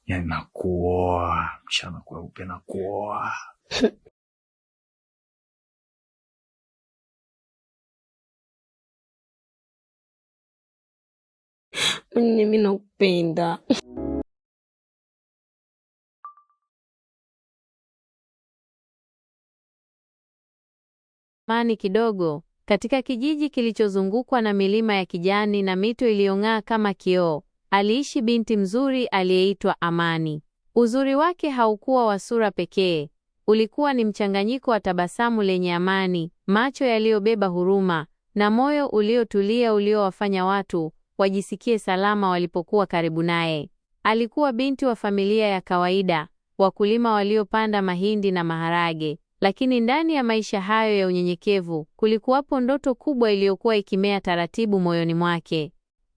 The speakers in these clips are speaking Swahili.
Yani nakuoa, mchana kweupe nakuoa. Mimi nakupenda. Amani kidogo, katika kijiji kilichozungukwa na milima ya kijani na mito iliyong'aa kama kioo, aliishi binti mzuri aliyeitwa Amani. Uzuri wake haukuwa wa sura pekee, ulikuwa ni mchanganyiko wa tabasamu lenye amani, macho yaliyobeba huruma, na moyo uliotulia uliowafanya watu wajisikie salama walipokuwa karibu naye. Alikuwa binti wa familia ya kawaida, wakulima waliopanda mahindi na maharage. Lakini ndani ya maisha hayo ya unyenyekevu, kulikuwapo ndoto kubwa iliyokuwa ikimea taratibu moyoni mwake.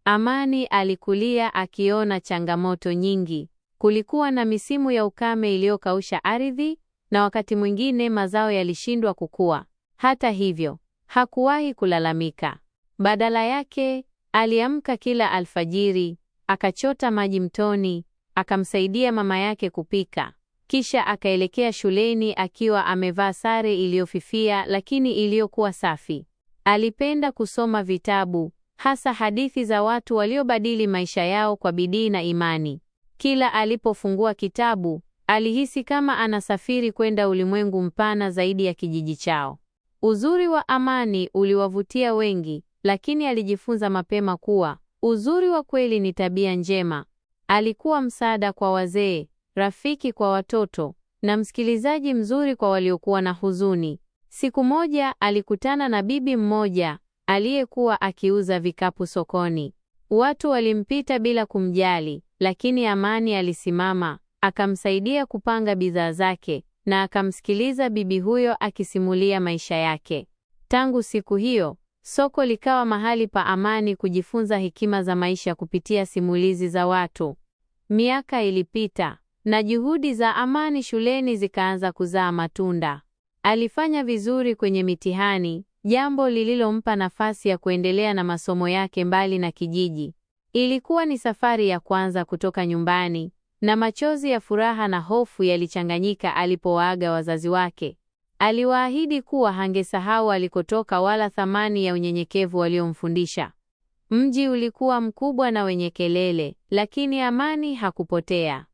Amani alikulia akiona changamoto nyingi. Kulikuwa na misimu ya ukame iliyokausha ardhi, na wakati mwingine mazao yalishindwa kukua. Hata hivyo, hakuwahi kulalamika. Badala yake, aliamka kila alfajiri, akachota maji mtoni, akamsaidia mama yake kupika. Kisha akaelekea shuleni akiwa amevaa sare iliyofifia lakini iliyokuwa safi. Alipenda kusoma vitabu, hasa hadithi za watu waliobadili maisha yao kwa bidii na imani. Kila alipofungua kitabu, alihisi kama anasafiri kwenda ulimwengu mpana zaidi ya kijiji chao. Uzuri wa Amani uliwavutia wengi, lakini alijifunza mapema kuwa uzuri wa kweli ni tabia njema. Alikuwa msaada kwa wazee, rafiki kwa watoto, na msikilizaji mzuri kwa waliokuwa na huzuni. Siku moja alikutana na bibi mmoja aliyekuwa akiuza vikapu sokoni. Watu walimpita bila kumjali, lakini Amani alisimama, akamsaidia kupanga bidhaa zake, na akamsikiliza bibi huyo akisimulia maisha yake. Tangu siku hiyo, soko likawa mahali pa Amani kujifunza hekima za maisha kupitia simulizi za watu. Miaka ilipita, na juhudi za Amani shuleni zikaanza kuzaa matunda. Alifanya vizuri kwenye mitihani, jambo lililompa nafasi ya kuendelea na masomo yake mbali na kijiji. Ilikuwa ni safari ya kwanza kutoka nyumbani, na machozi ya furaha na hofu yalichanganyika alipowaaga wazazi wake. Aliwaahidi kuwa hangesahau alikotoka wala thamani ya unyenyekevu waliomfundisha. Mji ulikuwa mkubwa na wenye kelele, lakini Amani hakupotea.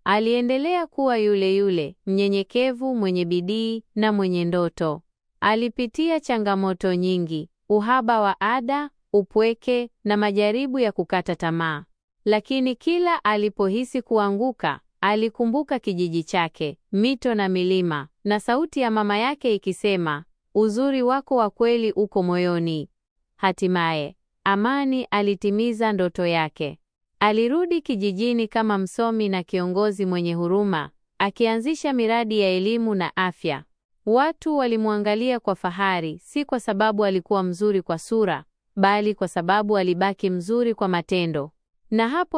Aliendelea kuwa yule yule, mnyenyekevu, mwenye bidii na mwenye ndoto. Alipitia changamoto nyingi, uhaba wa ada, upweke na majaribu ya kukata tamaa. Lakini kila alipohisi kuanguka, alikumbuka kijiji chake, mito na milima, na sauti ya mama yake ikisema, uzuri wako wa kweli uko moyoni. Hatimaye, Amani alitimiza ndoto yake. Alirudi kijijini kama msomi na kiongozi mwenye huruma, akianzisha miradi ya elimu na afya. Watu walimwangalia kwa fahari, si kwa sababu alikuwa mzuri kwa sura, bali kwa sababu alibaki mzuri kwa matendo. Na hapo